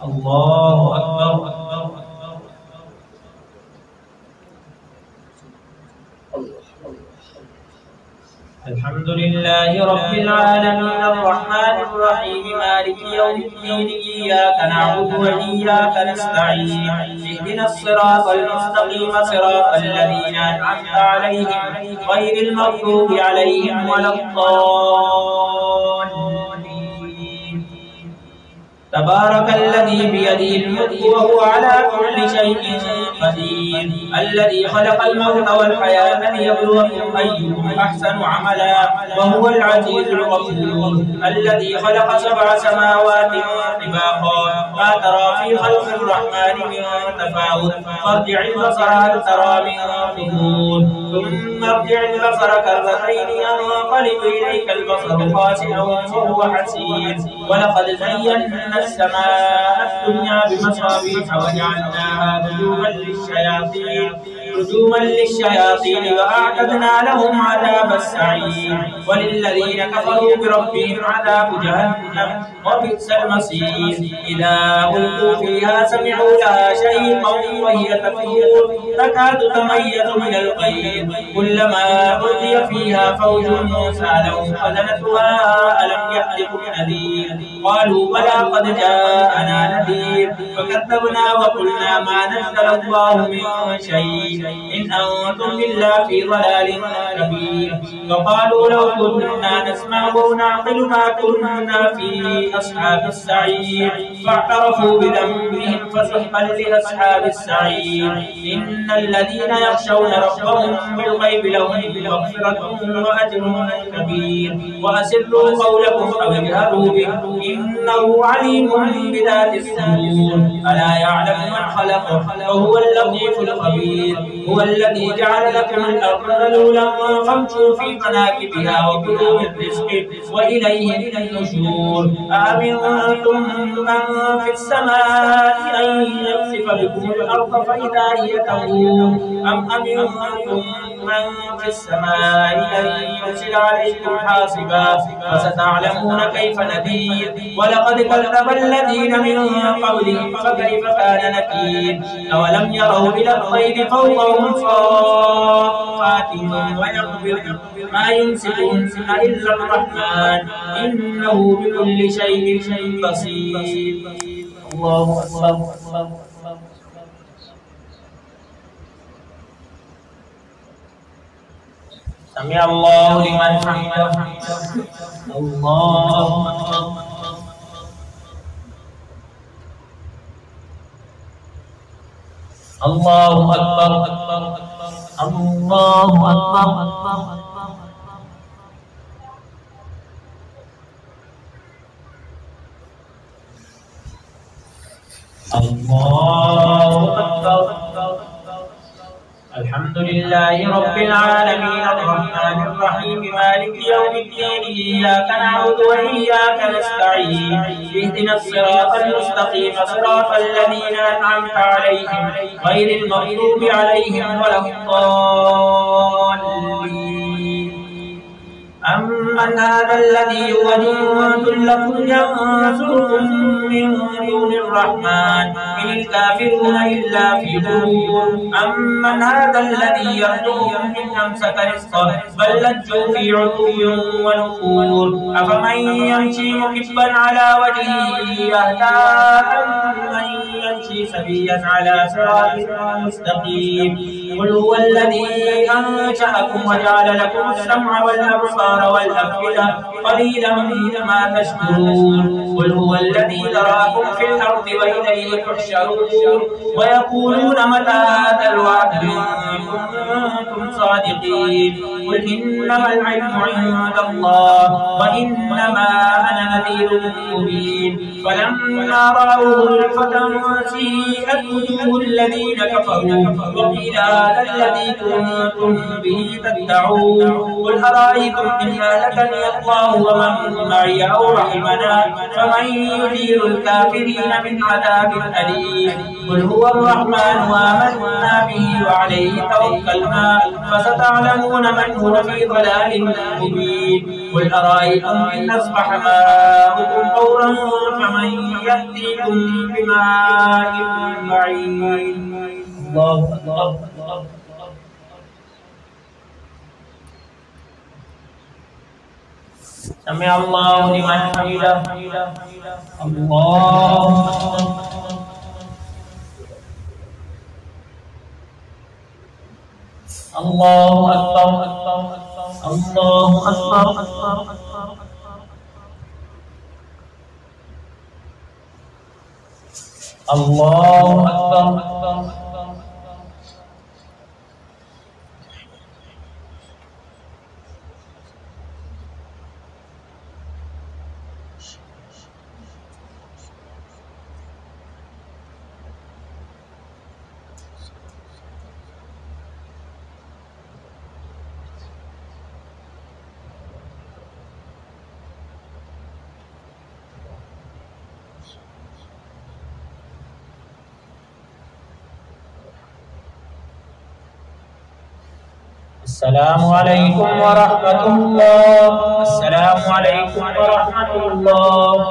الله أكبر. الحمد لله رب العالمين الرحمن الرحيم مالك يوم الدين إياك نعبد وإياك نستعين اهدنا الصراط المستقيم صراط الذين أنعمت عليهم غير المغضوب عليهم ولا الضالين. تبارك الذي بيده الملك وهو على كل شيء قدير الذي خلق الموت والحياة ليبلوكم أيكم أحسن عملا وهو العزيز الغفور الذي خلق 7 سماوات طباقا ما ترى في خلق الرحمن من تفاوت فارجع البصر هل ترى من فطور ثم ارجع البصر كرتين ينقلب إليك البصر خاسئا وهو حسير ولقد زينا السماء الدنيا بمصابيح وجعلناها رجوما للشياطين وأعتدنا لهم عذاب السعير وللذين كفروا بربهم عذاب جهنم وبئس المصير. إذا ألقوا فيها سمعوا لها شهيقا وهي تفور تكاد تميز من الغيظ كلما ألقي فيها فوج سألهم خزنتها ألم يأتكم نذير قالوا بلى قد جاءنا نذير فكذبنا وقلنا ما نزل الله من شيء إن أنتم إلا في ضلال كبير. فقالوا لو كنا نسمع ونعقل ما كنا في أصحاب السعير فاعترفوا بذنبهم فسحقا لأصحاب السعير. إن الذين يخشون ربهم بالغيب لهم مغفرة وأجر كبير وأسروا قولكم أو اجهروا به إنه عليم بذات الصدور ألا يعلم من خلق وهو اللطيف الخبير. هو الذي جعل لكم الأرض ذلولا فامشوا في مناكبها وكلوا من رزقه وإليه النشور. أأمنتم من في السماء أن يخسف بكم الأرض فإذا هي تمور أم أمنتم من في السماء أن يرسل عليكم حاصبا فستعلمون كيف نذير. ولقد كذب الذين من قبلهم فكيف كان نكير. أولم يروا إلى الطير فوقهم صافات ويقبضن ما يمسكهن إلا الرحمن إنه بكل شيء بصير. الله أكبر. سمع الله لمن حمده. الله أكبر. الله أكبر. الله أكبر. الله أكبر. الحمد لله رب العالمين الرحمن الرحيم مالك يوم الدين إياك نعبد وإياك نستعين اهدنا الصراط المستقيم صراط الذين أنعمت عليهم غير المغضوب عليهم ولا الضالين. أمن هذا الذي هو جند لكم ينصركم من دون الرحمن إن الكافرون إلا في غرور. أمن هذا الذي يرجوكم إن أمسك رزقه بل لجوا في عتو ونفور. أفمن يمشي مكبا على وجهه أهدى أمن يمشي سويا على صراط مستقيم. قل هو الذي أنشأكم وجعل لكم السمع والأبصار والأفئدة قليلا ما تشكرون. قل هو الذي ذراكم في الأرض وإليه تحشرون ويقولون متى هذا الوعد إن كنتم صادقين. قل إنما العلم عند الله وإنما أنا نذير مبين. فلما رأوه زلفة سيئت وجوه الذين كفروا وقيل هذا الذي كنتم به تدعون. قل أرأيتم إن أهلكني الله ومن معي أو رحمنا فمن يجير الكافرين من عذاب أليم. قل هو الرحمن وآمنا به وعليه توكلنا فستعلمون من هو في ضلال مبين. قل أرأيتم إن أصبح ماؤكم غورا فمن يأتيكم بماء معين. الله أكبر. سمع الله لمن حمده. الله أكبر. الله أكبر. الله أكبر. الله أكبر. السلام عليكم ورحمة الله. السلام عليكم ورحمة الله.